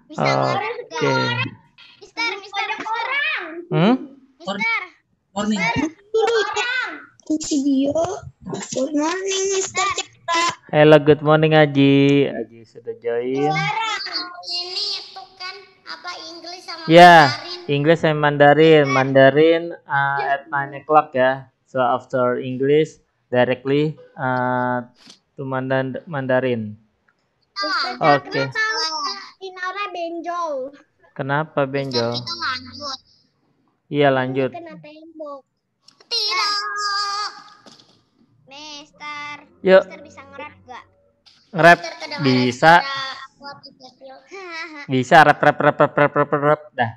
Bisa ngerak Oke. Mister. Morning. Video. Good morning, Mr. Cakra. Hello, good morning Aji. Aji sudah join. Ini itu kan apa Inggris sama Ya, Mandarin. English and Mandarin at 9 o'clock ya. So after English directly to Mandarin. Oke. Inara benjol. Kenapa benjol? Kita lanjut. Iya lanjut. Kena tembok. Tidak. Mister. Yuk. Mister bisa ngerap gak? Nge-rap bisa. Bisa rap. Dah.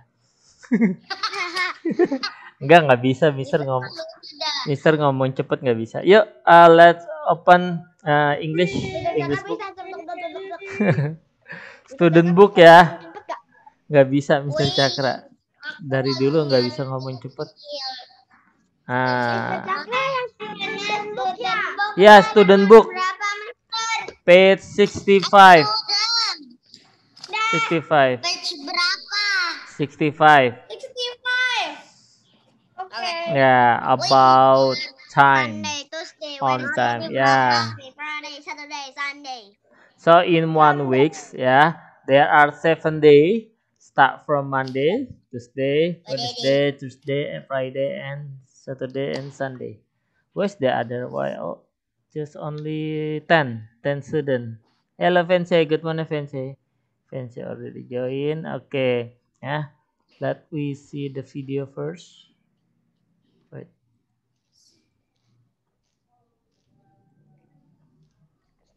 Enggak bisa Mister ngomong cepet nggak bisa. Yuk, let's open English book. Student book ya. Nggak bisa Mr. Cakra. Dari dulu nggak bisa ngomong cepet. Ya, student book. Page 65. 65. Page berapa? 65. 65. Oke. Ya, about time. Monday, Tuesday, On Wednesday, time, Thursday, yeah. Friday, Saturday, Sunday. So in 1 week, there are 7 days. Start from Monday, Tuesday, Wednesday, Thursday, and Friday, and Saturday and Sunday. Where's the other? Why? Oh, just only 10 students. Hello Fancy, good morning Fancy. Fancy already join. Okay, yeah. Let we see the video first. Wait.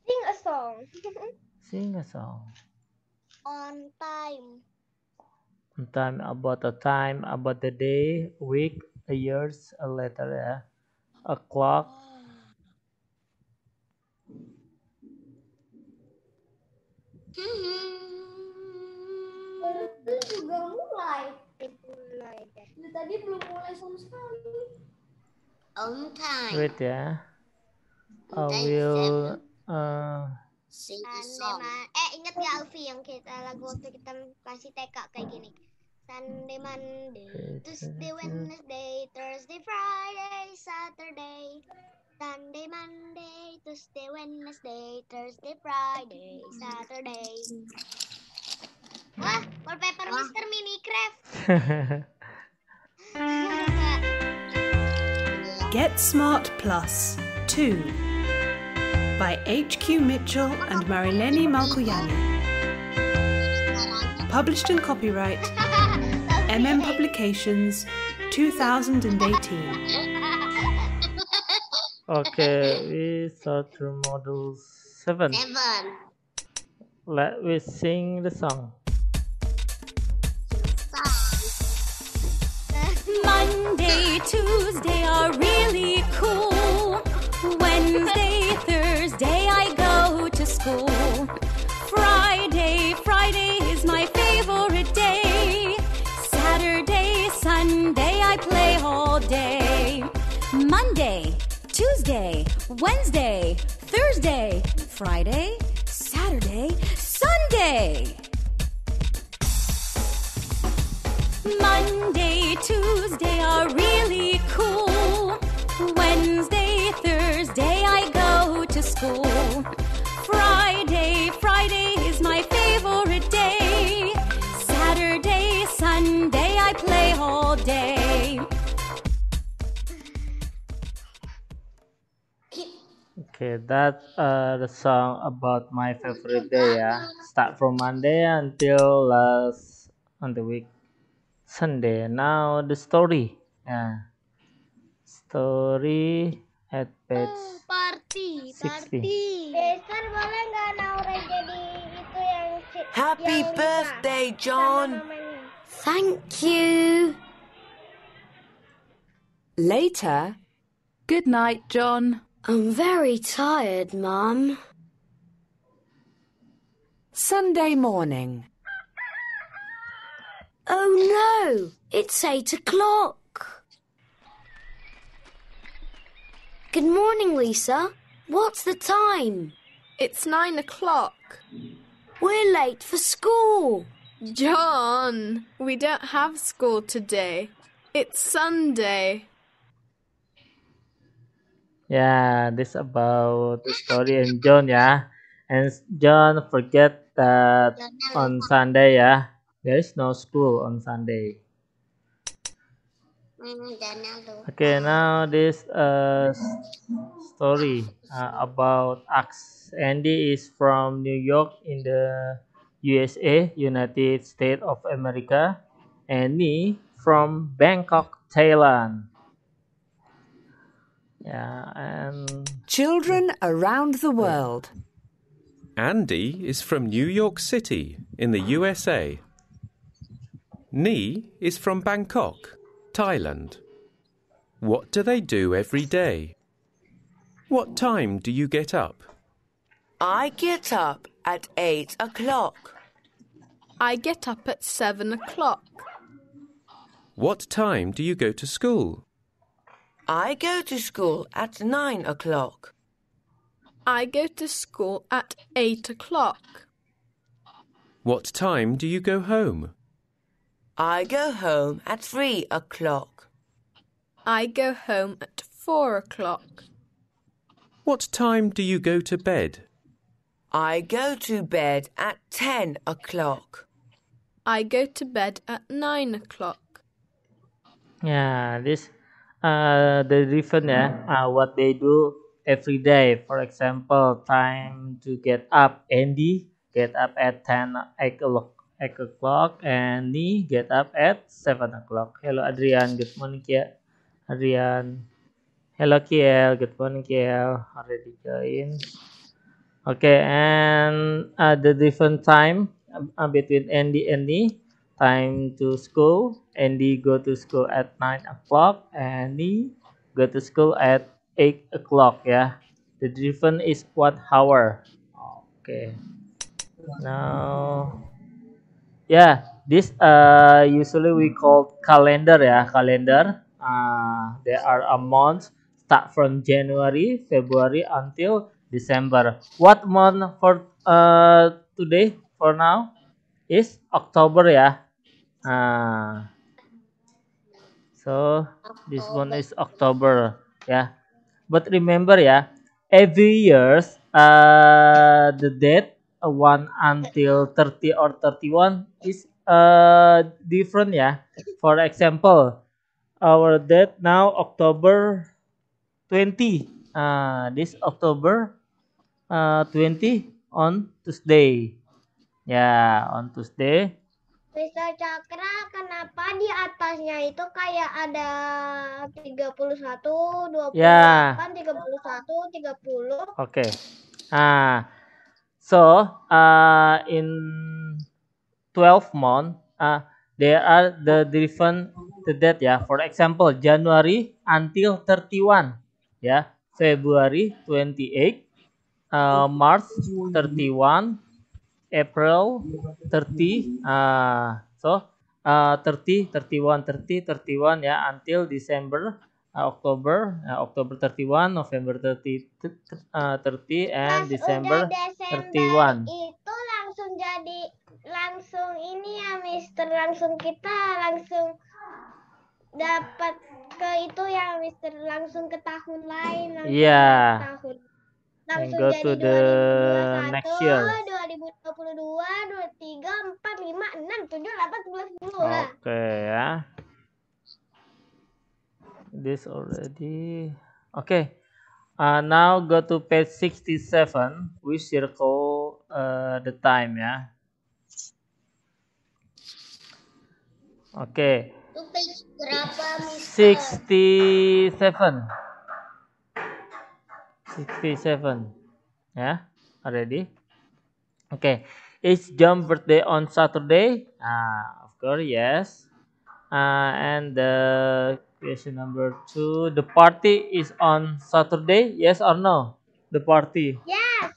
Sing a song. Sing a song. On time. About the day, week, a years, a letter ya, a clock. Itu juga mulai. Tadi belum mulai sama sekali. On time. Wait ya. I will Sing a song. Ingat gak Alfi yang kita lagu waktu kita kasih TK kayak gini. Sunday, Monday, Tuesday, Wednesday, Thursday, Friday, Saturday. Sunday, Monday, Tuesday, Wednesday, Thursday, Friday, Saturday. Wah, wallpaper Mr. Minecraft. Get Smart Plus 2 by HQ Mitchell and Marileni Malkoyani. Published and copyright Publications 2018. Okay, we start to model 7. Let we sing the song. Monday, Tuesday are really cool. Wednesday, Thursday I go to school. Friday is my favorite day. Saturday, Sunday I play all day. Monday, Tuesday, Wednesday, Thursday, Friday, Saturday, Sunday. Monday, Tuesday are really cool. Wednesday, Thursday I go to school. Friday is my favorite day. Saturday, Sunday I play all day. Okay, that's the song about my favorite day ya. Start from Monday until last on the week Sunday. Now the story. Yeah. Story at page 60. Besar boleh nggak Naura jadi itu yang Happy yang birthday, John. Thank you. Later. Good night, John. I'm very tired, Mum. Sunday morning. Oh no, it's 8 o'clock. Good morning, Lisa. What's the time? It's 9 o'clock. We're late for school. John, we don't have school today. It's Sunday. Yeah, this about the story and John, yeah. And John forget that on Sunday, yeah, there is no school on Sunday. Okay, now this story about Axe. Andy is from New York in the USA, United States of America, and me from Bangkok, Thailand. Yeah, and Children around the world. Andy is from New York City in the USA. Nee is from Bangkok, Thailand. What do they do every day? What time do you get up? I get up at 8 o'clock. I get up at 7 o'clock. What time do you go to school? I go to school at 9 o'clock. I go to school at 8 o'clock. What time do you go home? I go home at 3 o'clock. I go home at 4 o'clock. What time do you go to bed? I go to bed at 10 o'clock. I go to bed at 9 o'clock. yeah, this the different what they do every day. For example, time to get up. Andy get up at 8 o'clock, and Nee get up at 7 o'clock. Hello Adrian, good morning Kia. Adrian. Hello Kiel, good morning Kiel. Already join. Okay, and the different time between Andy and Nee. Time to school. Andy go to school at 9 o'clock, and Nee go to school at 8 o'clock. Yeah, the difference is 1 hour. Okay, now yeah, this usually we call calendar, yeah, calendar. There are a month start from January, February until December. What month for today for now is October, yeah. So this one is October, yeah. But remember, yeah, every years the date 1 until 30 or 31 is different, yeah. For example, our date now October 20. This October 20 on Tuesday. Yeah, on Tuesday. Mr. Cakra, kenapa di atasnya itu kayak ada 31, 28, Yeah. 31, 30? Okay. So in 12 month, there are the different the date, yeah. For example, January until 31, yeah. February 28, March 31, April 30, so 30, 31, 30, 31, ya, until December, October 31, November 30, 30, and Pas December udah Desember 31. itu langsung ini ya Mister, langsung kita langsung dapat ke itu ya Mister, langsung ke tahun lain, langsung Yeah. ke tahun. And Langsung go jadi to the 2021, next year. 2022, 23, 4, 5, 6, 7, 8, 11, 10 lah. Okay, ya. This already. Okay. Now go to page 67. We circle the time, ya. Okay. Itu page berapa, Mister? 67. 67. Yeah, already. Okay. Is John's birthday on Saturday? Of course, yes. And the question number 2, the party is on Saturday? Yes or no? The party. Yes.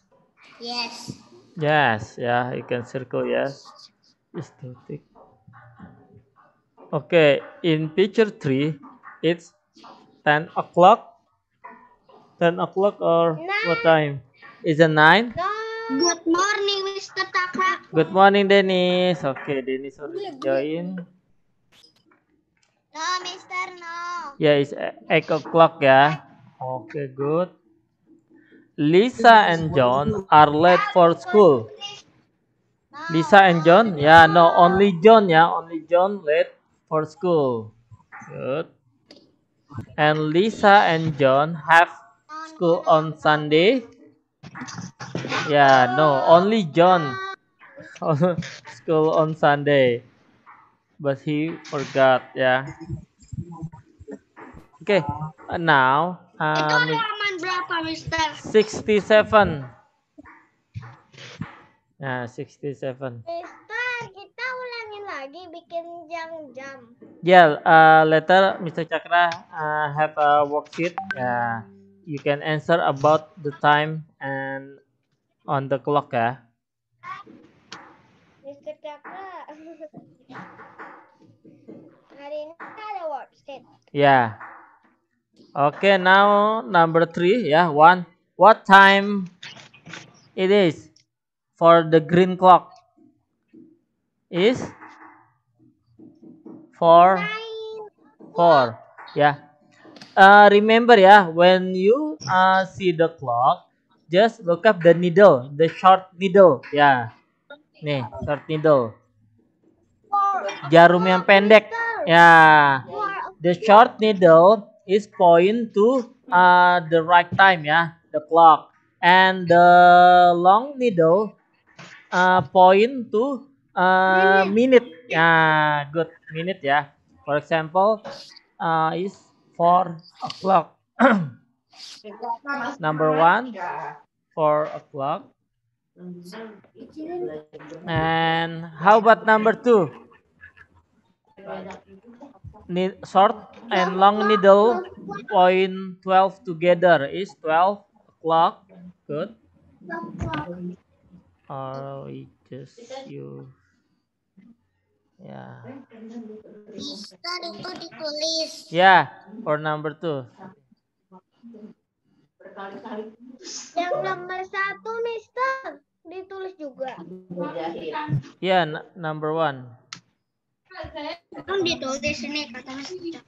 Yes. Yes, yeah, you can circle yes. Aesthetic. Okay, in picture 3, it's 10 o'clock. 10 o'clock or what time? Is it 9? Good morning, Mr. Takra. Good morning, Dennis. Oke, Dennis sudah join. No, Mister, no. Ya, it's 8 o'clock ya. Oke, good. Lisa and John are late for school. Lisa and John? Ya, no, only John ya. Only John late for school. Good. And Lisa and John have school on Sunday. Yeah, no, only John school on Sunday. But he forgot, yeah. Okay, now Itu halaman berapa, Mister? 67. Nah, 67. Mister, kita ulangin lagi bikin jam-jam. Yeah, later Mr. Chakra have a worksheet. Yeah, you can answer about the time and on the clock ya. Mister Cakra. Hari ini ada worksheet. Yeah. Okay, now number 3 ya. What time it is for the green clock? Is 4. Yeah. Remember ya, when you see the clock, just look up the needle, the short needle. Ya. Nih, short needle. Jarum yang pendek. Ya. The short needle is point to the right time ya, the clock. And the long needle point to minute. Ya, good, minute ya. For example, is 4 o'clock. Number 1, 4 o'clock. And how about number 2? Short and long needle point 12 together is 12 o'clock. Good. Or we just use, yeah. Mister, itu ditulis. Yeah, for number 2. Yang nomor 1, Mister, ditulis juga. Yeah, number 1. Kan ditulis ini kata Mister.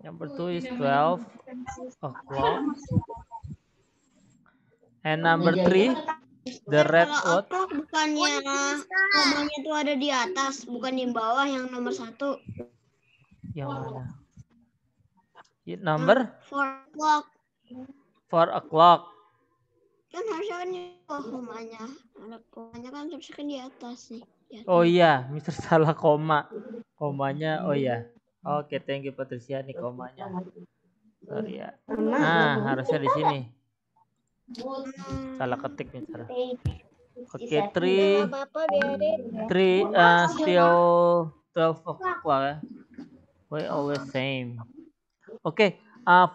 Number 2 is 12 o'clock. And number 3, the red Kalau what? o'clock bukannya komanya tuh ada di atas, bukan di bawah yang nomor 1. Yang mana? Number 4 o'clock. 4 o'clock. Kan harusnya kan di bawah komanya. Ada komanya kan harusnya kan di atas nih. Oh iya, Mister salah koma. Komanya, oh iya. Oke, thank you Patricia, nih komanya. Sorry ya. Nah, harusnya di sini. Salah ketik Mister. Oke, 3 still 12 o'clock ya. We always same. Okay,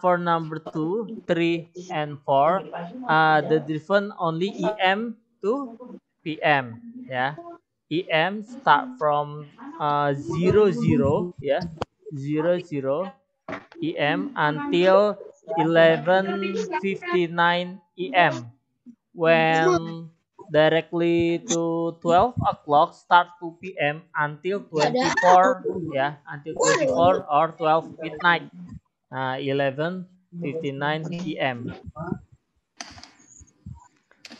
for number 2, 3, and 4, the different only EM to PM. Ya, EM start from 00 ya, 00 EM until 11:59 EM. When directly to 12 o'clock start 2 PM until 24 ya, until 24 or 12 midnight. 11:59 PM.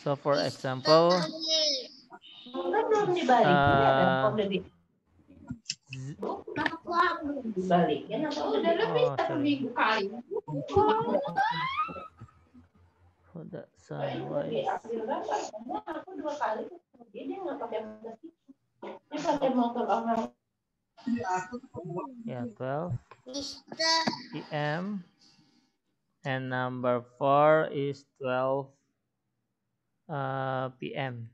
So for example, for the sunrise. Yeah, 12 PM. And number 4 is 12 PM.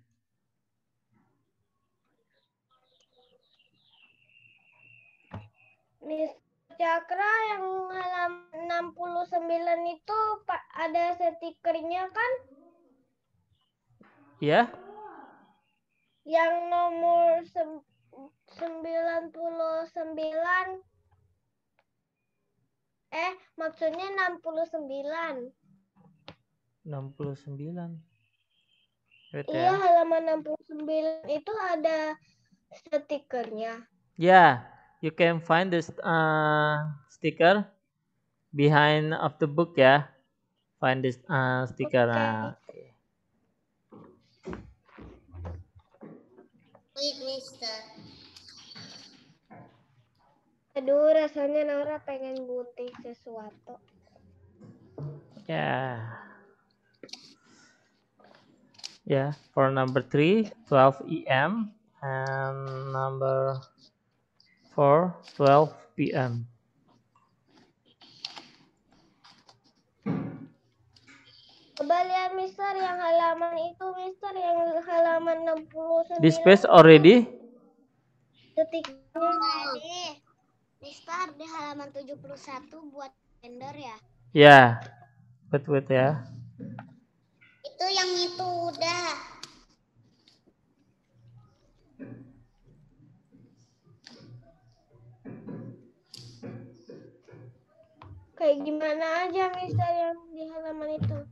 Miss Cakra yang halaman 69 itu ada stikernya kan? Ya? Yang nomor 99. Maksudnya 69. 69. Wait Iya, ya. halaman 69 itu ada stikernya. Yeah, you can find this sticker behind of the book ya. Find this sticker. Oke. Nah, Wait, Mister. Aduh, rasanya Naura pengen gunting sesuatu. yeah. Yeah, for number 3, 12 EM, and number 4, 12 PM. Coba lihat Mister yang halaman itu, Mister yang halaman 69. This page already? Stikernya. Tadi, Mister di halaman 71 buat kalender ya. Yeah. Wait ya. Itu yang itu udah. Kayak gimana aja Mister yang di halaman itu?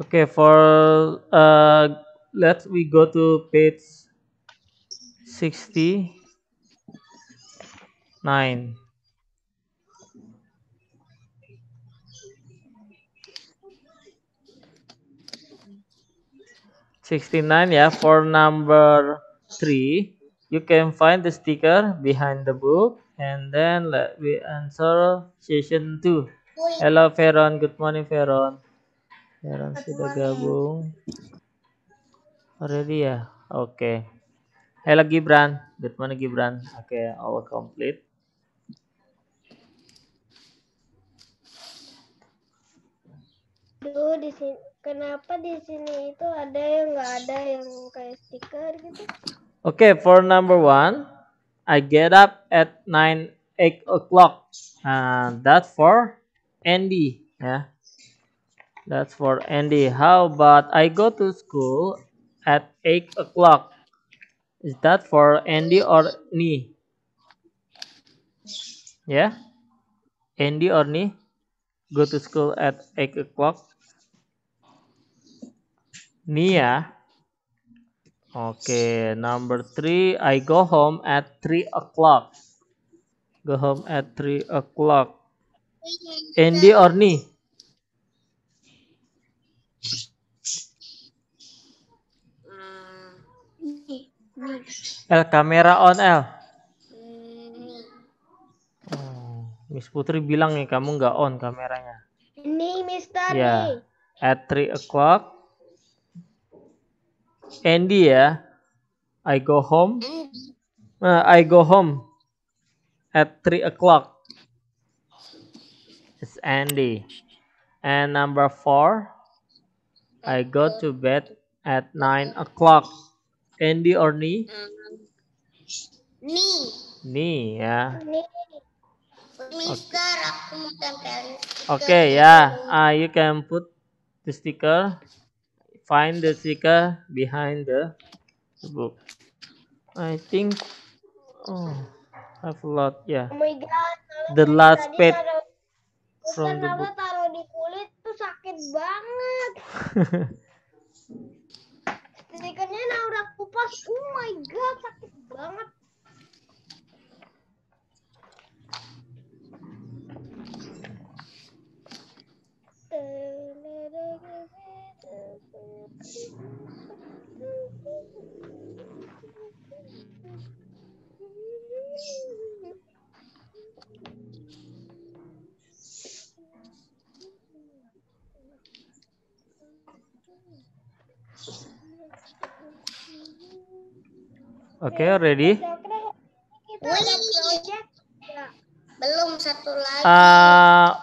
Okay, for let's we go to page 69. 69 ya. For number 3, you can find the sticker behind the book, and then let we answer session 2. Hello Veron, good morning Veron. Veron sudah gabung. Already ya? Oke. Hello Gibran, good morning Gibran. Oke, all complete. Duh, di sini kenapa di sini itu ada yang nggak ada yang kayak stiker gitu? Okay, for number 1, I get up at 8 o'clock. That's for Andy. Yeah, that's for Andy. How about I go to school at 8 o'clock? Is that for Andy or me? Yeah, Andy or me? Go to school at 8 o'clock. Nia. Okay, number 3, I go home at 3 o'clock. Go home at 3 o'clock. Andy or Ni? El, kamera on El. Miss Putri bilang nih kamu nggak on kameranya. Ini Mister Ya, nih. at 3 o'clock. Andy ya. I go home. I go home at 3 o'clock. It's Andy. And number 4, I go to bed at 9 o'clock. Andy or Ni? Ni. Ni ya. Ini Mister, aku mau tempelin. Okay, ya. You can put the sticker. Find the sticker behind the book. I think I have a lot. Yeah. oh my god. The last Tadi page from the Naura book. taruh di kulit tuh sakit banget. Stikernya Naura kupas. Oh my god, sakit banget. Okay, ready? Kita ada project ya. Belum satu lagi.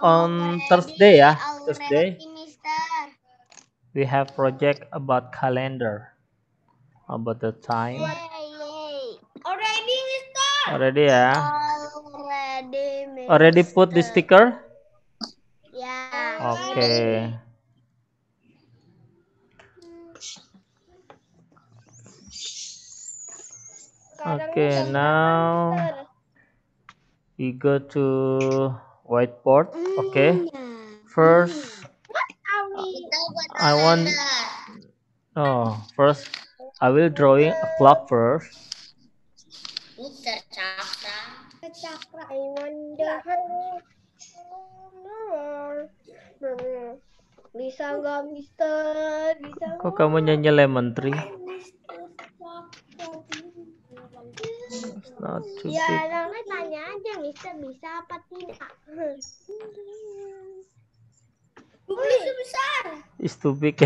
On Thursday ya. Thursday Mister. we have project about calendar. About the time. Already, Mister. Already ya. Already, Mister. Already put the sticker? Ya. Okay. Okay, now we go to whiteboard. Okay. First, I want Oh, first I will drawing a clock first. Mister Cakra. I wonder how. Bisa nggak Mister? Bisa Kok kamu nyanyi Lemon Tree? It's not too Ya, big. namanya tanya aja Mister bisa apa tidak. Bisa besar. It's too big.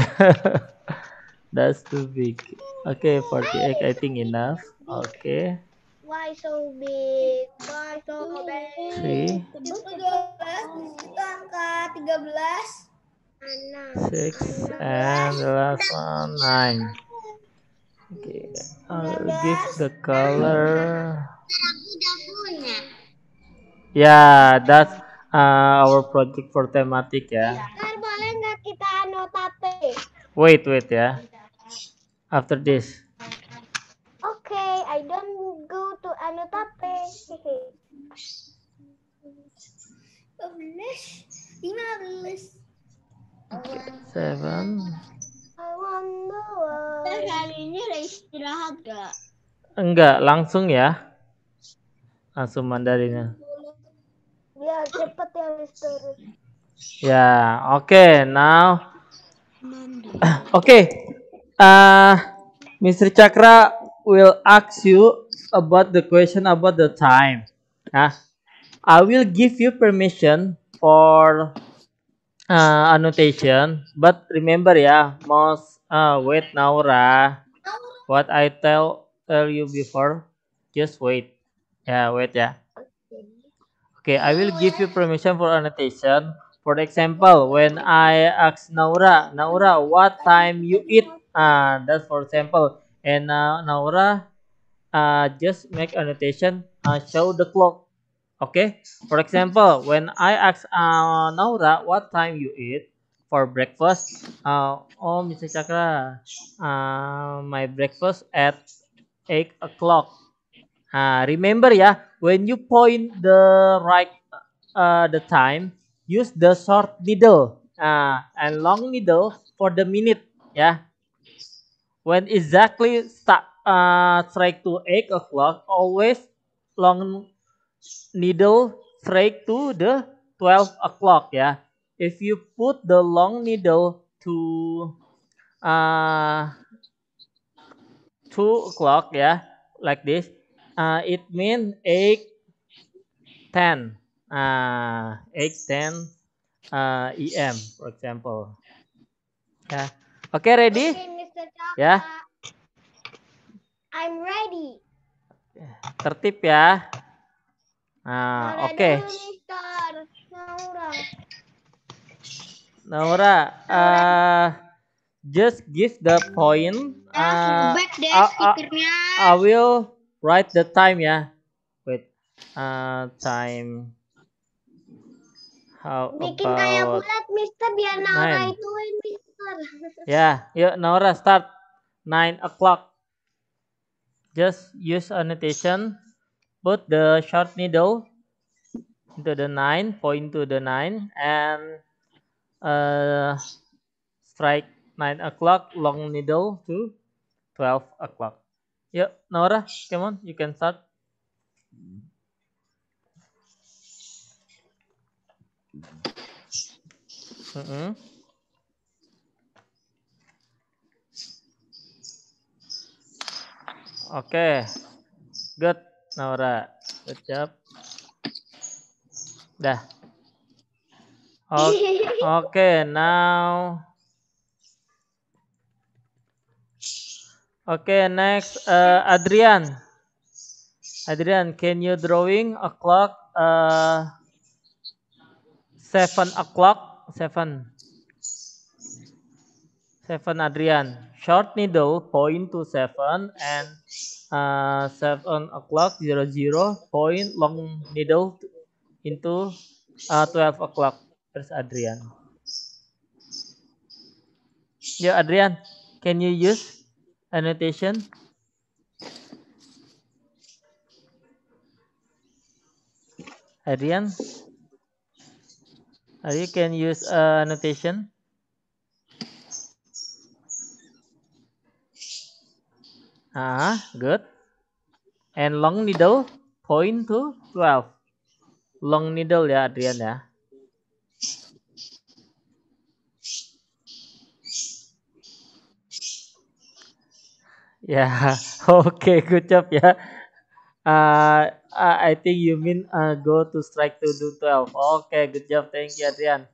That's too big. Okay, 48 I think enough. Okay. Why so big? Why so big? 3, 13. 6, and the last one 9. Okay, I'll give the color. Yeah, that's our project for thematic ya. Mister, boleh nggak kita anotate? Wait ya. After this. Okay, I don't go to anotate. 15. 7. I wonder why. Kali ini udah istirahat gak? Enggak, langsung ya. Langsung Mandarinnya. Ya, cepet ya Mister. Ya, okay, now. Okay. Mr. Cakra will ask you about the question about the time. I will give you permission for annotation, but remember ya, wait Naura. What I tell you before, just wait. Wait ya. Okay, I will give you permission for annotation. For example, when I ask Naura, what time you eat? That's for example. And Naura, just make annotation. Show the clock. Okay. For example, when I ask Naura, what time you eat for breakfast? Oh, Mr. Cakra, my breakfast at 8 o'clock. Remember ya, when you point the the time, use the short needle and long needle for the minute ya. When exactly strike to 8 o'clock, always long needle strike to the 12 o'clock ya. If you put the long needle to 2 o'clock ya, like this, it means 8:10 8:10 em, for example. Okay, ready? Okay, Mr. Cakra. Ya. I'm ready. Tertib ya. Oke. Mister Naura, just give the point. I will write the time ya. Wait, time. How bikin kayak about bulat, Mister, biar Naura 9? ituin, Mister. Ya, yuk Naura start 9 o'clock. Just use annotation. Put the short needle into the 9, point to the 9, and strike 9 o'clock, long needle to 12 o'clock. Yuk, Naura, come on, you can start. Okay, good, Naura, good job. Dah. Okay, now. Okay, next, Adrian. Adrian, can you drawing a clock? 7 o'clock. 7, Adrian. Short needle point to 7 and 7 o'clock 00 point long needle into 12 o'clock. There's Adrian. Yeah, Adrian, can you use annotation? Adrian, you can use annotation. Good. And long needle point to 12. Long needle ya Adrian ya. Yeah. Okay, good job ya. I think you mean go to strike to do 12. Okay, good job. Thank you Adrian.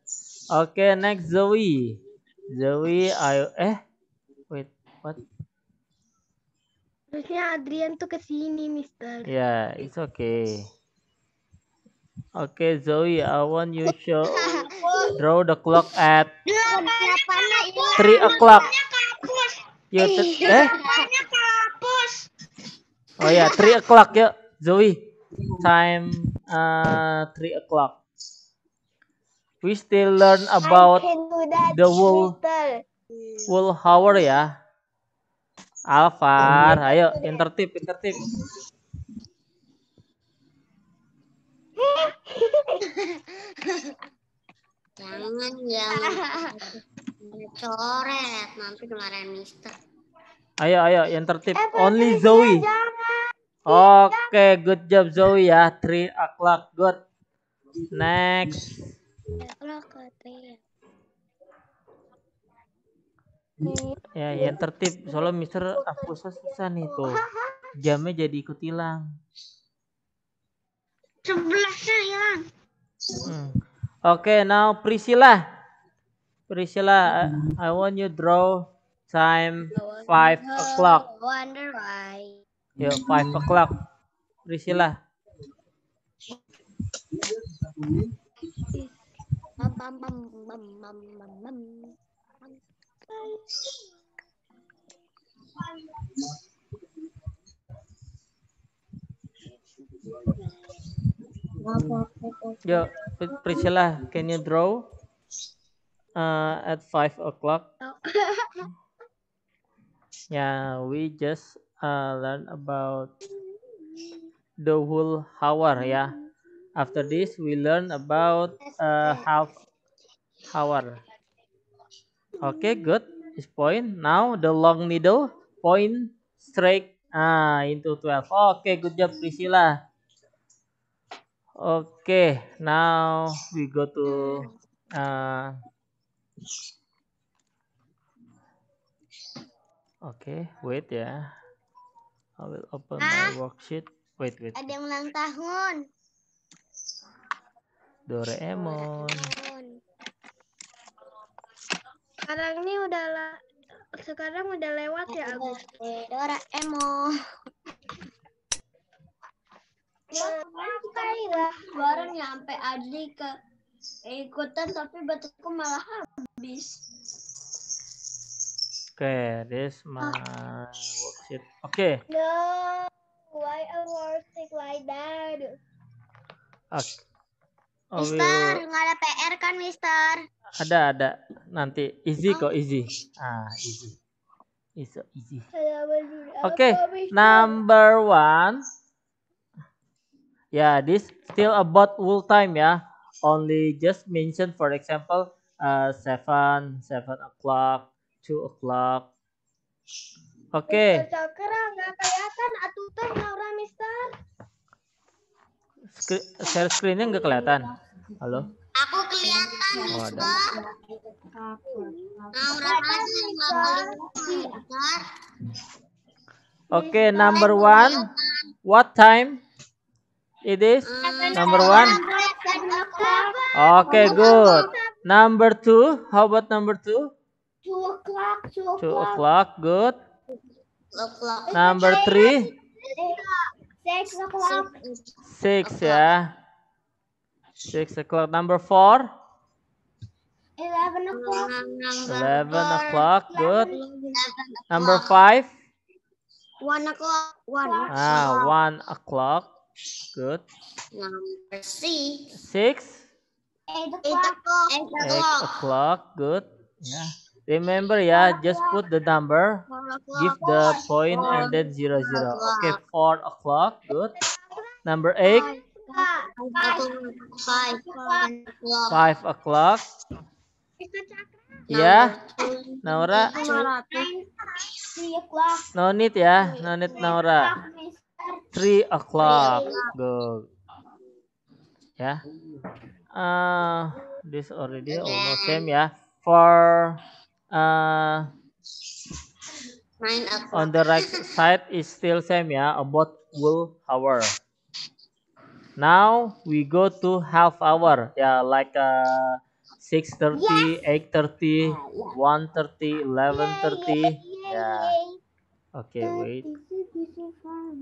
Okay, next Zoe. Zoe, wait, what? Harusnya Adrian tuh kesini, Mister. Yeah, it's okay. Okay, Zoe, I want you draw the clock at 3 o'clock. Oh ya, 3 o'clock yuk, Zoe. Time 3 o'clock. We still learn about the wool hour ya. Alvar, ayo yang tertib. Jangan coret nanti kemarin Mister. Ayo yang tertib. Only Zoe. Oke, good job Zoe ya. 3 o'clock, good. Next. Ya, yang tertib. Soalnya Mister susah nih tuh. Jamnya jadi ikut hilang. 11-nya hilang. Okay, now Priscilla, I want you draw time 5 o'clock. Wonder why. Yo, 5 o'clock. Priscilla. Yo, Priscilla, can you draw at 5 o'clock? Yeah, we just learn about the whole hour ya. After this, we learn about half hour. Okay, good. This point. Now the long needle point straight into 12. Okay, good job Priscilla. Okay, now we go to okay, wait ya. I will open my worksheet. Wait. Ada yang ulang tahun. Doraemon. Sekarang udah lewat ya, Agus. Doraemon. Baru nyampe Adli ke ikutan tapi bateraiku malah habis. Okay, this my worksheet. Okay. No, why a worksheet like that? Okay. Mister, nggak ada PR kan, Mister? Ada. Nanti easy kok, easy. Easy. It's so easy. Okay, number 1. Yeah, this still about full time ya. Only just mention, for example, 7 o'clock, 2 o'clock. Okay. Mister Cakra nggak kelihatan aturan Laura, Mister. Share screen-nya nggak kelihatan. Halo? Aku kelihatan, Mister. Laura masih 55, Mister. Okay, number 1. What time? It is number 1. Okay, good. Number 2. How about number 2? 2 o'clock. 2 o'clock, good. Number 3. 6 o'clock. 6 ya. 6 o'clock. Number 4. 11 o'clock. 11 o'clock, good. Number 5. 1 o'clock. 1 o'clock. Good. Number 6. 8 8 o'clock. Good. Yeah. Remember ya, just put the number, give the point, and then 0, 0. Okay, 4 o'clock. Good. Number 8. 5 5 o'clock. Ya, Naura. 3 o'clock. No need ya, no need Naura. 3 o'clock. Good. Ya. This already almost same ya. For 9 on o'clock. the right side is still same ya, about full hour. Now we go to half hour, yeah, like 6:30, 8:30, 1:30, 11:30. Yeah. Okay, wait.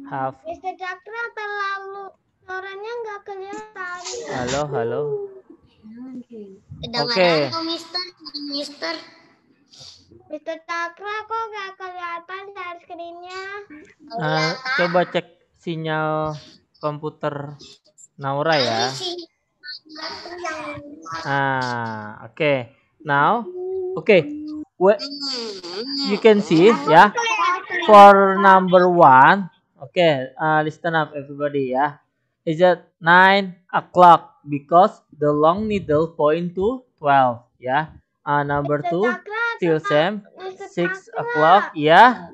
Half. Mr. Cakra terlalu suaranya nggak kelihatan. Halo. Kedengaran kok, Mister. Mr. Cakra kok nggak kelihatan share screen-nya? Coba cek sinyal komputer Naura ya. Okay. Now, okay. You can see ya. For number 1, okay. Listen up everybody ya. Is it 9 o'clock because the long needle point to 12 ya. Number 2 still same 6 o'clock ya.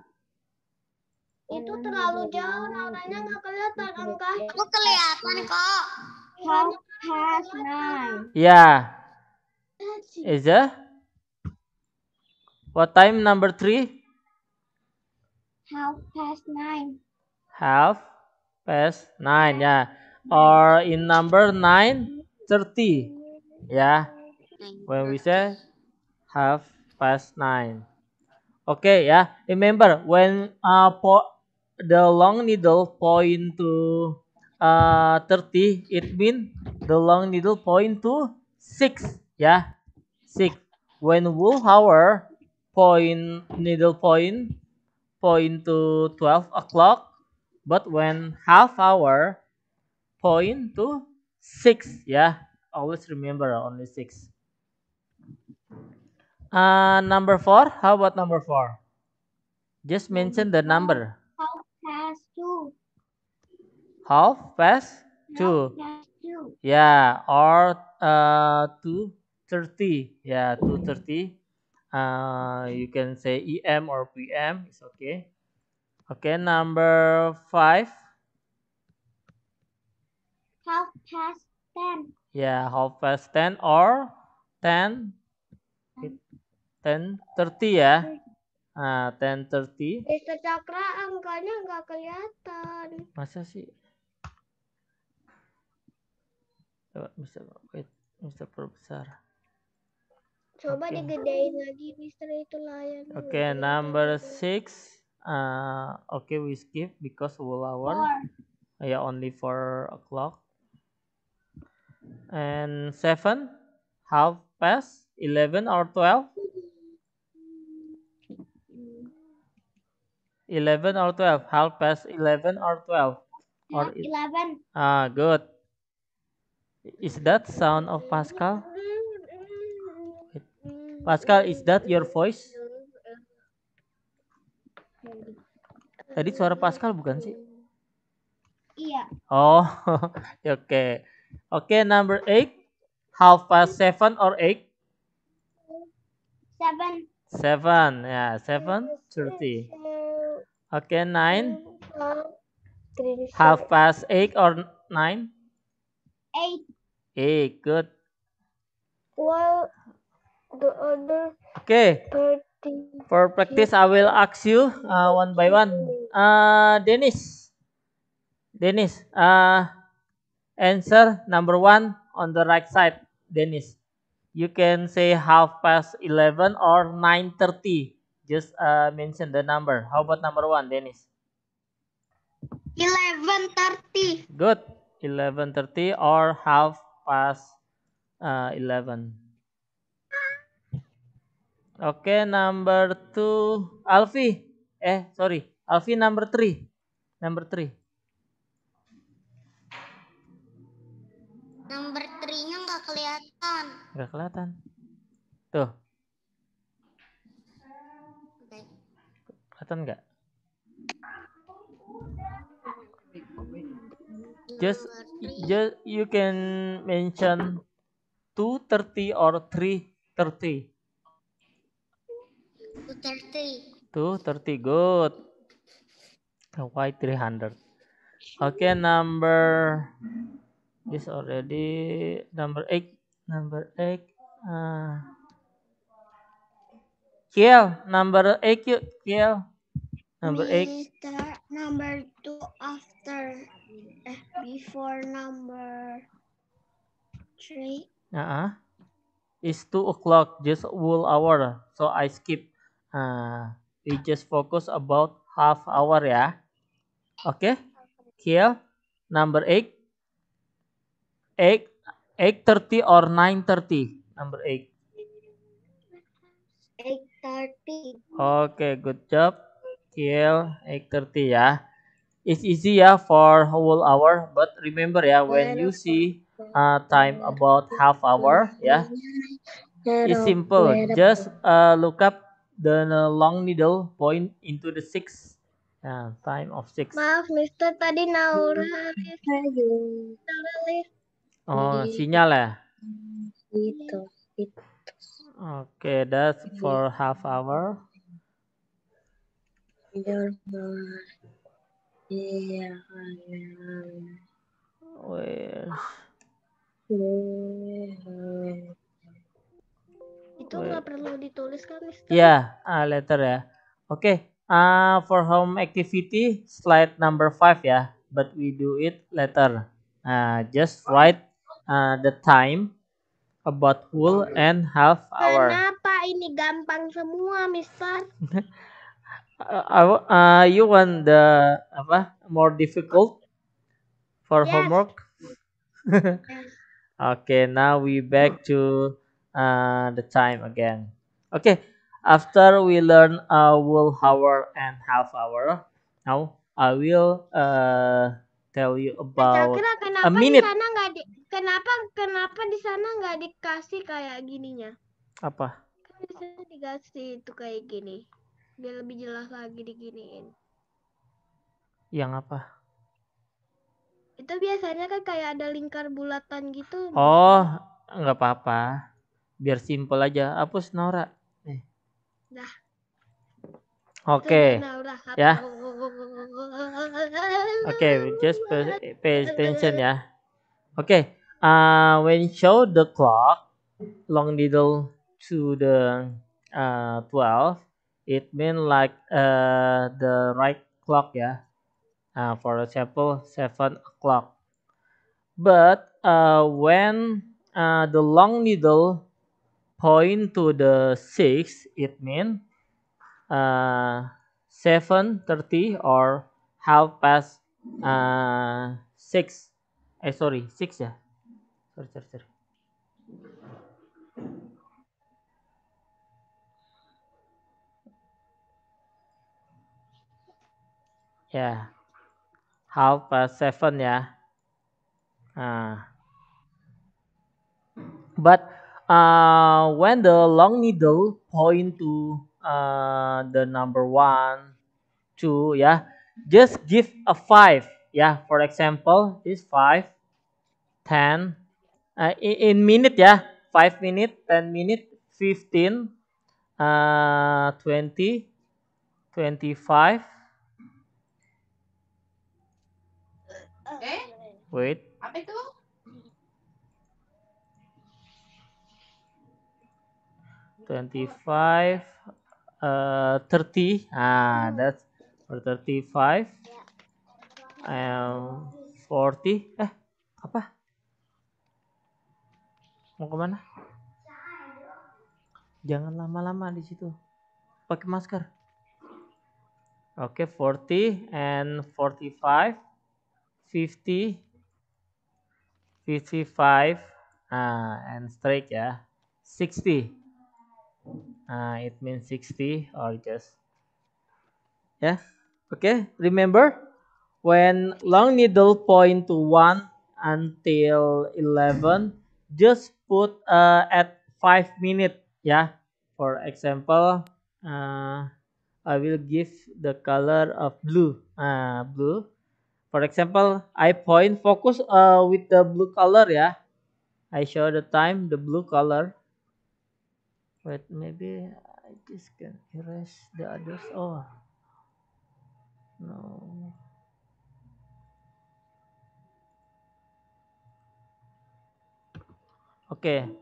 Itu terlalu jauh, nauranya nggak kelihatan angkanya. Aku kelihatan kok. 9:30. Yeah. Is it? What time number 3? 9:30. 9:30, yeah. Or in number 9:30, yeah. When we say 9:30. Okay, yeah. Remember when the long needle point to 30, it means the long needle point to 6, yeah. 6. When whole hour needle point to 12 o'clock, but when half hour point to 6, yeah. Always remember only 6. Number 4, how about number 4? Just mention the number. 2:30. 2:30. Yeah, or 2:30. Yeah, 2:30. You can say EM or PM. It's okay. Okay, number 5. 10:30. Yeah, 10:30 or 10:30 ya. 10:30. Mr. Cakra angkanya nggak kelihatan. Masa sih? Coba Mr. Perbesar. Coba digedein lagi, Mister, itu layar. Okay, number 6. Okay, we skip because whole hour. Yeah, only 4 o'clock. And 7, 11 or 12? 11 or 12? 11 or 12? Or 11. Good. Is that sound of Pascal? Pascal, is that your voice? Tadi suara Pascal bukan sih? Iya. Oh, okay. Okay, number 8. 7:30 or 8? 7. 7. Yeah, 7:30. Okay, 9. 8:30 or 9? 8. 8. Good. Well, the other Okay. 30. For practice, I will ask you one by one. Dennis, answer number 1 on the right side. Dennis, you can say 11:30 or 9:30. Just mention the number. How about number 1, Dennis? 11:30. Good. 11:30 or 11:30. Okay, number 2, Alfi. Alfi number 3. Number 3. Number 3-nya nggak kelihatan. Nggak kelihatan. Tuh. Okay. Kelihatan nggak? Just you can mention 2:30 or 3:30. 2:30. 2:30. Good. Why 300? Okay, number this already number 8. Number 8. Kiel, number 8 yuk. Kiel. Number 8. Mister, number 2 after before number 3. It's 2 o'clock, just whole hour. So I skip. We just focus about half hour ya. Okay. Kiel, number 8. 8:30 or 9:30? Number 8. 8:30. Okay, good job. Kiel, 8:30 ya. It's easy ya for whole hour, but remember ya, when you see time about half hour ya, it's simple. Just look up the long needle, point into the 6. Time of 6. Maaf, Mister, tadi Naura Oh, sinyal ya. itu. Okay, that's for half hour. Where? Itu nggak perlu ditulis kan, Mister? Yeah, letter ya. Okay. For home activity, slide number 5 ya. But we do it later. Just write the time about whole and half hour. Kenapa ini gampang semua, Mister? You want the more difficult for Yes. homework? Okay, now we back to the time again. Okay, after we learn whole hour and half hour, now I will tell you about Kira-kira a kenapa di minute. sana nggak kenapa di sana nggak dikasih kayak gininya? Apa? Kan di sana dikasih itu kayak gini. Biar lebih jelas lagi diginiin. Yang apa? Itu biasanya kan kayak ada lingkar bulatan gitu. Oh, nggak apa-apa. Biar simple aja. Hapus Nora. Nah. Oke. Ya. Oke, Just pay attention ya. Okay. When show the clock, long needle to the 12, it mean like the right clock ya. For example, 7 o'clock. But when the long needle point to the 6, it mean 7:30 or 6:30. 6 ya. Sorry. Ya. 7:30 ya. But when the long needle point to the number 1, 2 ya, just give a 5 ya. For example, this 5, 10 in minute ya. 5 minute, 10 minute, 15, 20, 25. Wait. Apa itu? 25, 30. That's for 35. 40. Apa? Mau kemana? Jangan lama-lama di situ. Pakai masker. Oke, 40 and 45, 50, 55, and straight ya. 60. It means 60 or just okay. Remember when long needle point to 1 until 11, just put at 5 minutes ya. For example, I will give the color of blue. Blue. For example, I point focus with the blue color ya. I show the time the blue color. Wait, maybe I This can erase the others. Oh no. Okay,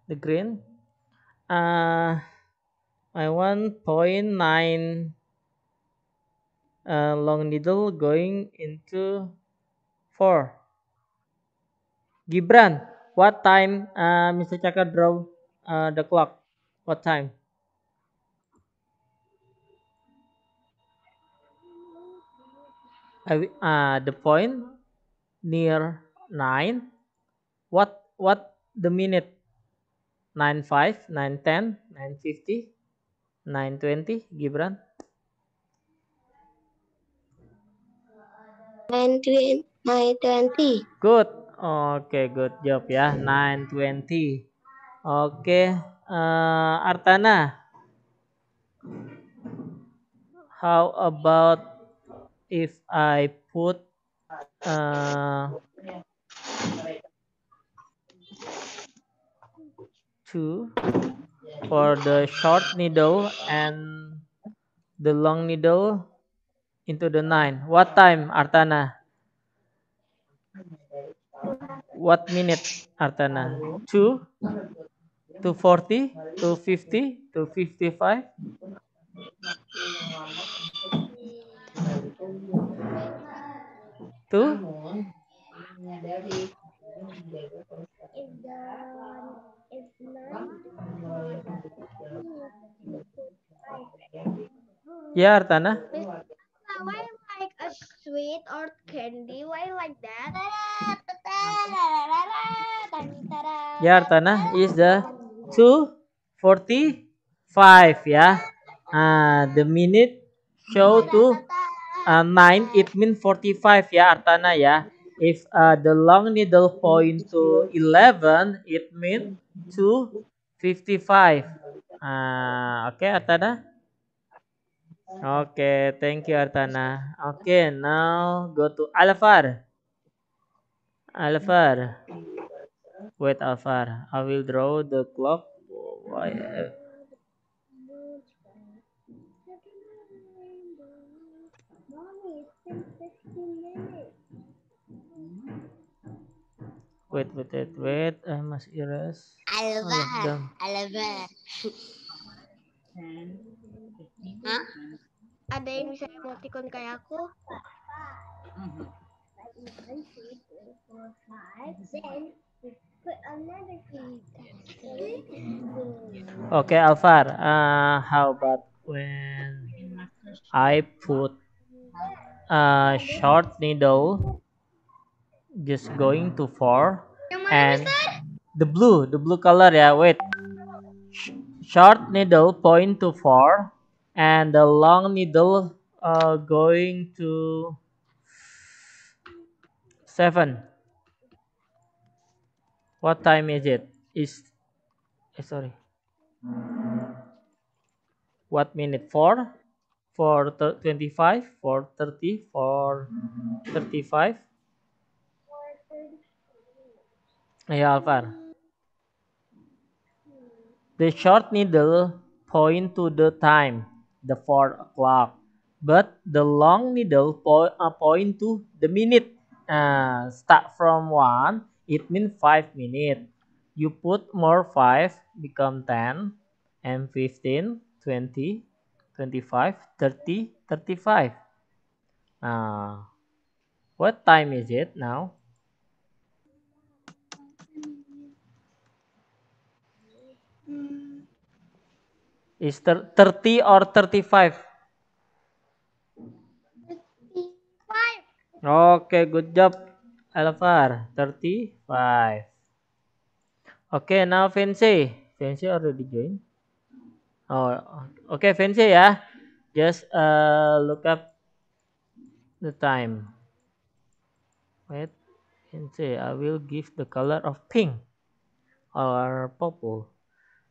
the green. I want 0.9 long needle going into 4. Gibran, what time Mr. Chaka draw the clock? What time? The point near 9. What the minute? 9:05, 9:10, 9:50, 9:20. Gibran. 9:20. Good. Okay, good job ya. 9:20. Oke, Artana. How about if I put 2 for the short needle and the long needle into the 9? What time, Artana? What minute, Artana? 2, 2:40, 2:50, 2:55? 2? Ya, Artana. Why like a sweet or candy? Why like that? Ya, Artana is the 2:45 ya. The minute show to 9, it means 45 ya, Artana ya. If the long needle point to 11, it means 2:55. Okay, Artana. Okay, thank you, Artana. Okay, now go to Alvar. Alvar. Wait, Alvar. I will draw the clock. Why? Wait. I must erase all of them. Alvar. Hah? Ada yang bisa emoticon kayak aku? Okay, Alvar. How about when I put a short needle just going to 4 and the blue color ya. Wait. Short needle point to 4 and the long needle going to 7. What time is it? Sorry. What minute? 4? 4:25? 4:30? 4:35? Yeah, Alvar. The short needle point to the time, the 4 o'clock. But the long needle point to the minute. Start from 1, it means 5 minutes. You put more 5, become 10, and 15, 20, 25, 30, 35. What time is it now? Is 30 or 35? 35. Okay, good job, Alvar. 35. Okay, now Fancy. Fancy already joined. Oh, okay, Fancy ya. Just look up the time. Wait, Fancy. I will give the color of pink or purple.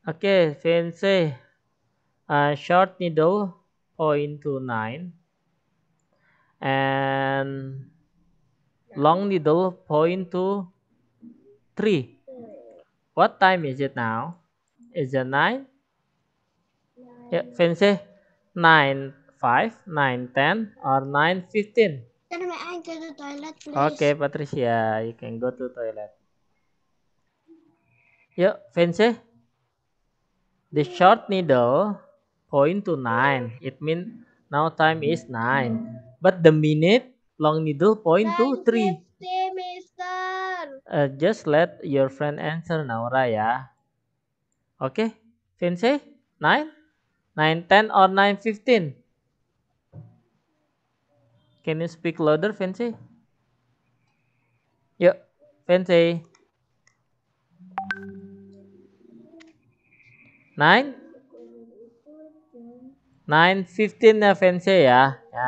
Okay, Fancy. Short needle point to 9 and long needle point to 3. What time is it now? Is it 9? Ya, Fancy. 9:05, 9:10, or 9:15. Can I go to the toilet, please? Okay, Patricia, you can go to toilet. Yuk, Fancy. The short needle point to 9. It means now time is 9. But the minute long needle point to 3. 9:50, Mister. Just let your friend answer now, Raya. Okay, Fancy? 9, 9:10, or 9:15? Can you speak louder, Fancy? Yuk, Fancy. 9:15 ya, Fancy ya. Ya,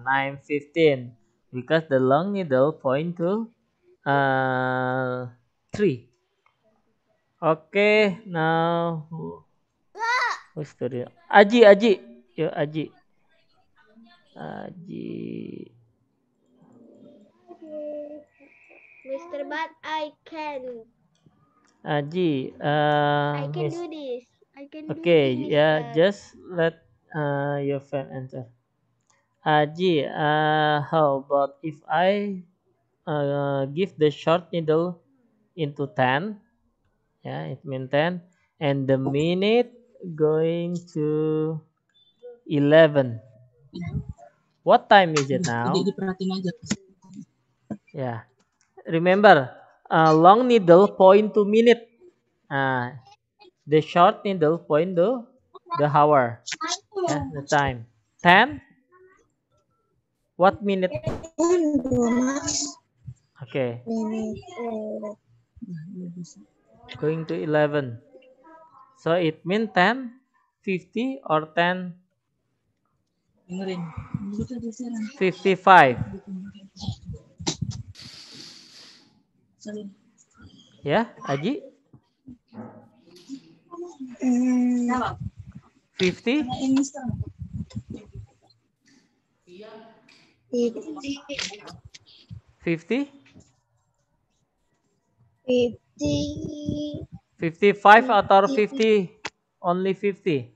9:15. Because the long needle point to 3. Okay, now who's the Aji. Yuk, Aji. Mister, but I can. Aji, I can do this. I can do okay, this, yeah, Mister. just let your friend answer. Aji, how about if I give the short needle into 10? Yeah, it means 10, and the minute going to 11. What time is it now? Yeah, remember, long needle point to minute. The short needle point to the hour. Yeah, the time. 10. What minute? Okay. Going to 11. So it means 10:50 or 10:55. Ya, Aji? 50? 50? 55 atau 50? Only 50?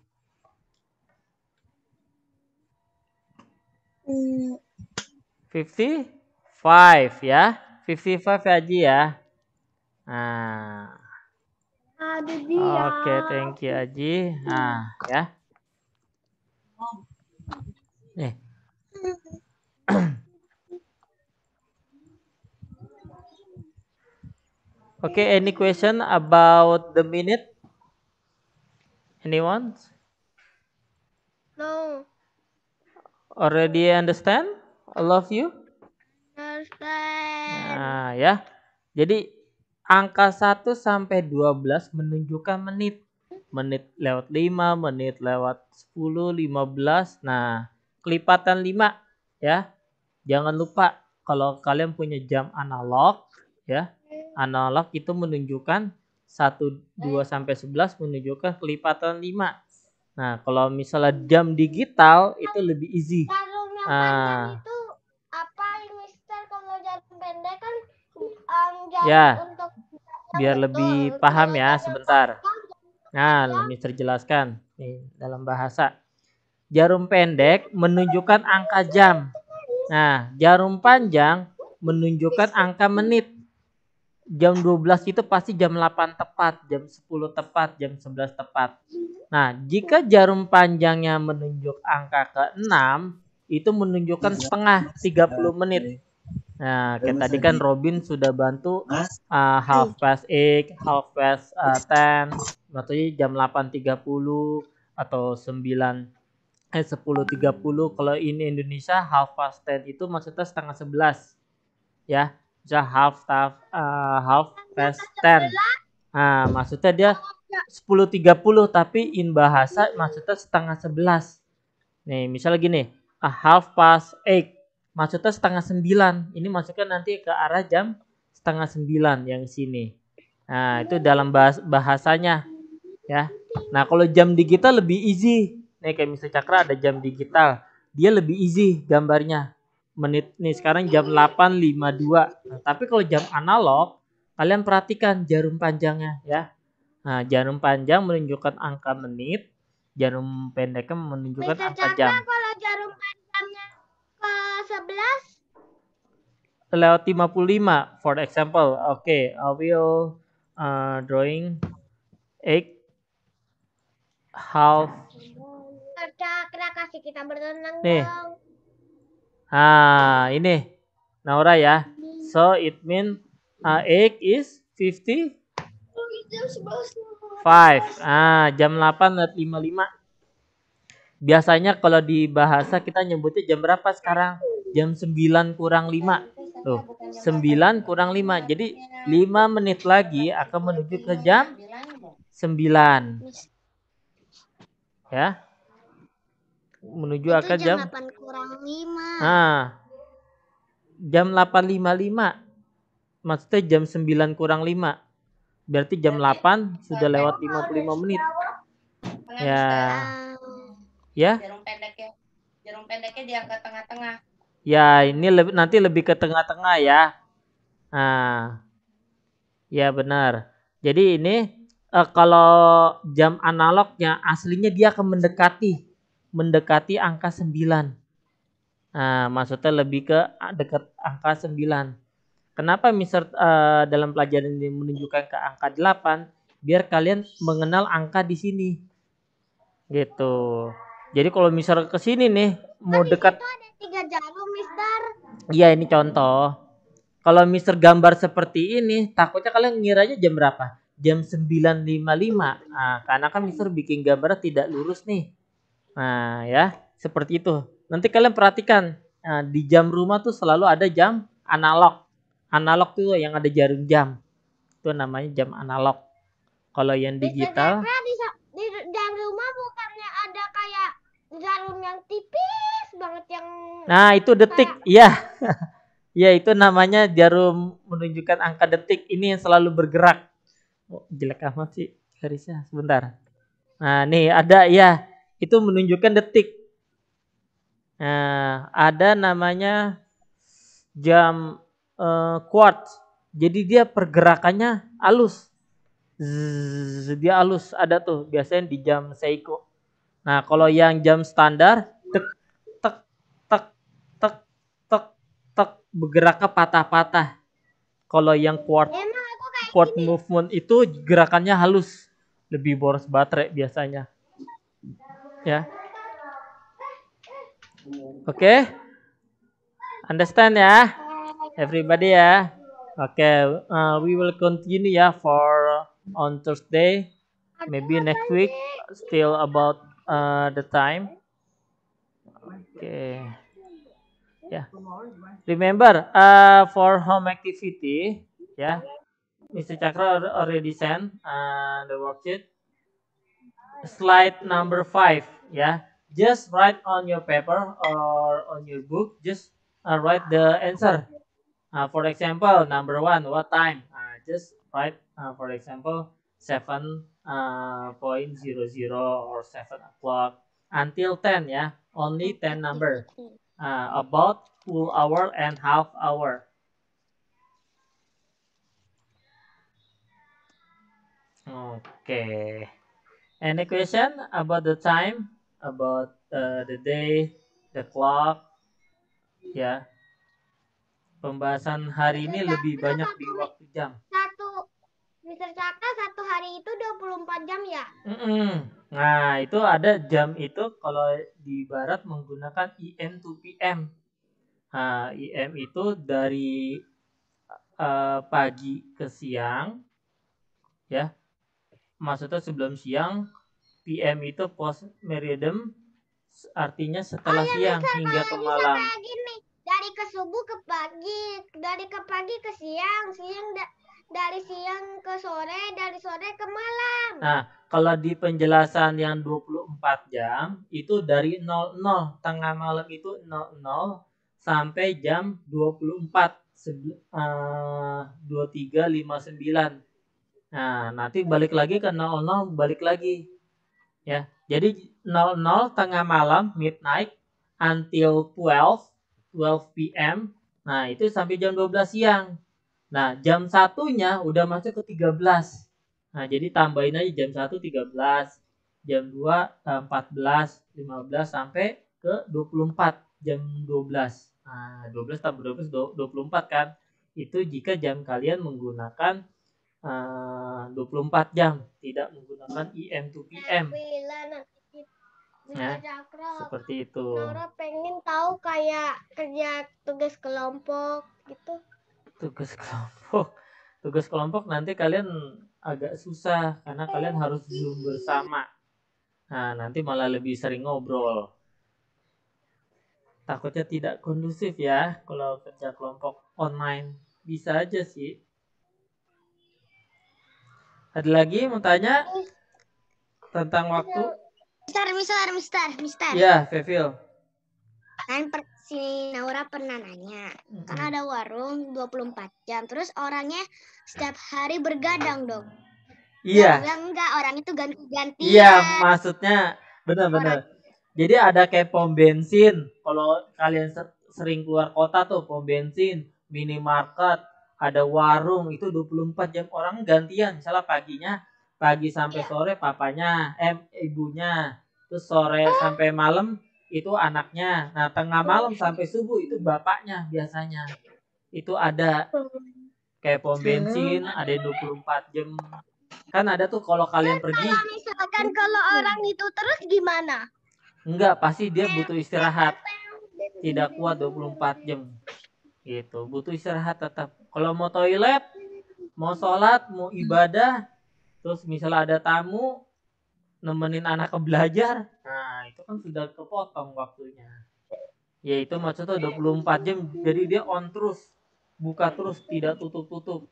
55 ya. 55 ya, Aji ya. Nah. Ada dia. Oke, thank you, Aji. Nah, ya. Nih. Okay, any question about the minute? Anyone? No. Already understand? All of you? Understand. Nah, ya. Jadi angka 1 sampai 12 menunjukkan menit. Menit lewat 5, menit lewat 10, 15. Nah, kelipatan 5 ya. Jangan lupa kalau kalian punya jam analog ya. Analog itu menunjukkan 1, 2 sampai 11 menunjukkan kelipatan 5. Nah, kalau misalnya jam digital itu lebih easy. Jarum yang panjang itu apa, Mister? Kalau jarum pendek kan jarum Ya, untuk biar lebih paham ya, sebentar. Nah, Mister jelaskan nih dalam bahasa. Jarum pendek menunjukkan angka jam. Nah, jarum panjang menunjukkan angka menit. Jam 12 itu pasti jam 8 tepat, jam 10 tepat, jam 11 tepat. Nah, jika jarum panjangnya menunjuk angka ke-6, itu menunjukkan setengah, 30 menit. Nah, kayak tadi kan Robin sudah bantu 8:30, 10:30, maksudnya jam 8:30 atau 10:30. Kalau ini Indonesia 10:30 itu maksudnya setengah 11. Ya, bisa 10:30. Nah, maksudnya dia 10:30 tapi in bahasa maksudnya setengah 11. Nih, misalnya gini, 8:30 maksudnya setengah 9. Ini maksudnya nanti ke arah jam setengah 9 yang sini. Nah, itu dalam bahasanya ya. Nah, kalau jam digital lebih easy. Nih kayak Mr. Cakra ada jam digital. Dia lebih easy gambarnya. Menit nih sekarang jam 8:52. Nah, tapi kalau jam analog, kalian perhatikan jarum panjangnya ya. Nah, jarum panjang menunjukkan angka menit. Jarum pendeknya menunjukkan Mister angka Cakra, jam. kalau jarum panjangnya ke 11, Lewat 55, for example. Okay, I will drawing 8 half. Mister Cakra kasih kita berenang Nih. dong. Ini Naura ya. So it mean 8 is 55. Jam 8:55. Biasanya kalau di bahasa kita nyebutnya jam berapa sekarang? Jam 9 kurang 5. Tuh, 9 kurang 5. Jadi 5 menit lagi akan menuju ke jam 9. Ya. Menuju Itu akan jam jam 8 kurang 5. Jam 8:55. Maksudnya jam 9 kurang 5. Berarti jam 8 sudah lewat 55 menit. Ya. Ya. Jarum pendeknya diangkat tengah-tengah. Ya, ini nanti lebih ke tengah-tengah ya. Ya benar. Jadi ini kalau jam analognya aslinya dia akan mendekati angka 9. Maksudnya lebih ke dekat angka 9. Kenapa Mister dalam pelajaran ini menunjukkan ke angka 8? Biar kalian mengenal angka di sini. Gitu. Jadi kalau misalnya ke sini nih mau dekat, Itu ada 3 jarum, Mister. iya ini contoh. Kalau Mister gambar seperti ini, takutnya kalian ngiranya jam berapa? Jam 9:55. Karena kan Mister bikin gambarnya tidak lurus nih. Ya, seperti itu. Nanti kalian perhatikan, di jam rumah tuh selalu ada jam analog. Analog tuh yang ada jarum jam. Itu namanya jam analog. Kalau yang digital, Di jam rumah bukannya ada kayak jarum yang tipis banget yang itu detik. Iya. Ya, itu namanya jarum menunjukkan angka detik. Ini yang selalu bergerak. Jelek amat sih garisnya. Sebentar. Nih ada ya. Itu menunjukkan detik. Ada namanya jam quartz. Jadi dia pergerakannya halus. Dia halus, ada tuh biasanya di jam Seiko. Nah, kalau yang jam standar tek tek tek tek tek tek bergeraknya patah-patah. Kalau yang quartz movement itu gerakannya halus, lebih boros baterai biasanya. Ya. Oke. Understand ya? Everybody ya. We will continue ya for on Thursday, maybe next week, still about the time. Yeah. Remember, for home activity, Mr. Cakra already sent the worksheet. Slide number 5, just write on your paper or on your book, just write the answer. For example, number 1, what time? Just write, for example, 7:00 or 7 o'clock until 10, only 10 number. About full hour and half hour. Okay. Any question about the time, about the day, the clock? Ya. Pembahasan hari ini lebih banyak di waktu jam. Mister Cakra, satu hari itu 24 jam ya? Nah, itu ada jam itu kalau di barat menggunakan EM to PM. EM itu dari pagi ke siang, ya. Maksudnya sebelum siang. PM itu post meridian, artinya setelah siang hingga ke malam. Dari ke subuh ke pagi, dari ke pagi ke siang, dari siang ke sore, dari sore ke malam. Nah, kalau di penjelasan yang 24 jam, itu dari 00, tengah malam itu 00 sampai jam 24, 23:59. Nah, nanti balik lagi ke 00, balik lagi. Ya, jadi 00 tengah malam, midnight, until 12 PM. Nah, itu sampai jam 12 siang. Nah, jam 1-nya udah masuk ke 13. Nah, jadi tambahin aja jam 1 13, jam 2, 14, 15 sampai ke 24 jam 12. Nah, 12 tambah 12 24 kan. Itu jika jam kalian menggunakan 24 jam, tidak menggunakan IM to PM. Ya, seperti itu. Nora pengen tahu kayak kerja tugas kelompok gitu. Tugas kelompok nanti kalian agak susah karena kalian harus Zoom bersama. Nah, nanti malah lebih sering ngobrol. Takutnya tidak kondusif ya kalau kerja kelompok online. Bisa aja sih. Ada lagi mau tanya tentang waktu? Mister. Ya, Fevil. Kan si Naura pernah nanya, kan ada warung 24 jam, terus orangnya setiap hari bergadang dong. Iya. Enggak, orang itu ganti-gantian. Iya, maksudnya benar-benar. Jadi ada kayak pom bensin. Kalau kalian sering keluar kota tuh, pom bensin, minimarket, ada warung, itu 24 jam orang gantian. Misalnya pagi sampai sore papanya, ibunya. Terus sore sampai malam itu anaknya. Nah, tengah malam sampai subuh itu bapaknya biasanya. Itu ada kayak pom bensin, ada 24 jam. Kan ada tuh kalau kalian pergi. Kalau misalkan kalau orang itu terus gimana? Enggak, pasti dia butuh istirahat. Tidak kuat 24 jam. Gitu, butuh istirahat tetap. Kalau mau toilet, mau sholat, mau ibadah, terus misalnya ada tamu, nemenin anak belajar, nah itu kan sudah kepotong waktunya. Ya itu maksudnya 24 jam, jadi dia on terus, buka terus, tidak tutup-tutup.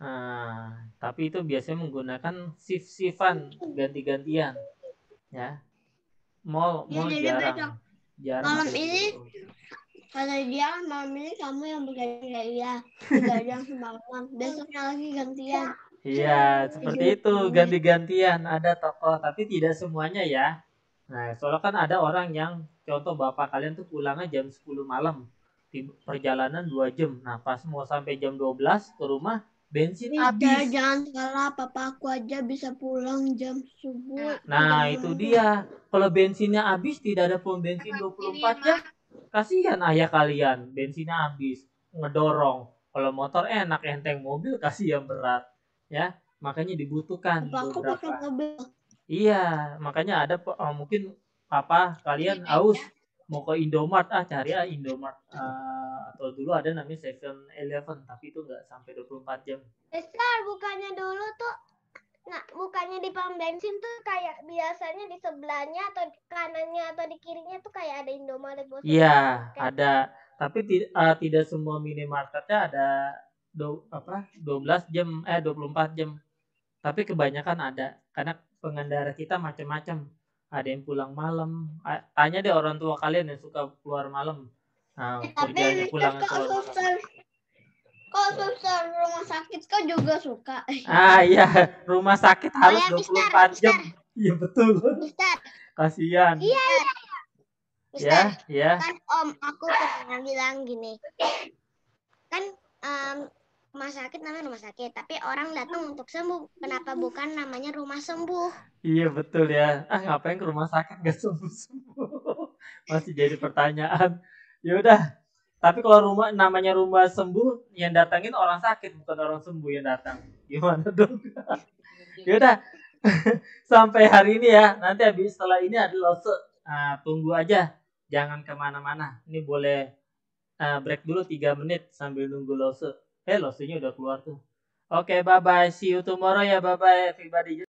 Nah, tapi itu biasanya menggunakan shift-shiftan, ganti-gantian. Ya. Mall jarang. Malam ini kalau dia malam ini kamu yang begadang semalam, besoknya lagi gantian. Iya, seperti itu, ganti-gantian. Ada tokoh, tapi tidak semuanya ya. Nah, soalnya kan ada orang yang, contoh bapak kalian tuh pulangnya jam 10 malam. Di perjalanan 2 jam. Nah, pas mau sampai jam 12 ke rumah, bensin habis. Jangan salah, papa aku aja bisa pulang jam subuh. Nah, itu dia. Kalau bensinnya habis, tidak ada pom bensin 24 jam. Kasihan ayah kalian, bensinnya habis. Ngedorong. Kalau motor enak, enteng, mobil kasih yang berat. Ya, makanya dibutuhkan beberapa. Iya, makanya ada mungkin papa kalian aus mau ke Indomart, cari Indomart atau dulu ada namanya 7-Eleven, tapi itu nggak sampai 24 jam. Besar, bukannya dulu tuh, bukannya di pom bensin tuh kayak biasanya di sebelahnya atau di kanannya atau di kirinya tuh kayak ada Indomaret. Iya, ada. Tapi tidak semua minimarketnya ada 12 jam 24 jam. Tapi kebanyakan ada karena pengendara kita macam-macam. Ada yang pulang malam. Tanya deh orang tua kalian yang suka keluar malam. Nah, kerjanya pulang keluar malam. Kok susah rumah sakit kau juga suka? Iya, rumah sakit harus 24 jam. Iya betul. Kasihan. Iya. Ya. Kan Om, aku pernah bilang gini. Kan rumah sakit namanya rumah sakit, tapi orang datang untuk sembuh. Kenapa bukan namanya rumah sembuh? Iya betul ya. Ngapain ke rumah sakit gak sembuh-sembuh? Masih jadi pertanyaan. Ya udah. Tapi kalau namanya rumah sembuh, yang datangin orang sakit bukan orang sembuh yang datang. Gimana dong? Ya udah. Sampai hari ini ya. Nanti habis setelah ini ada lose. Tunggu aja. Jangan kemana-mana. Ini boleh break dulu 3 menit sambil nunggu lose. Lose-nya udah keluar tuh. Oke, bye-bye. See you tomorrow ya. Bye-bye everybody.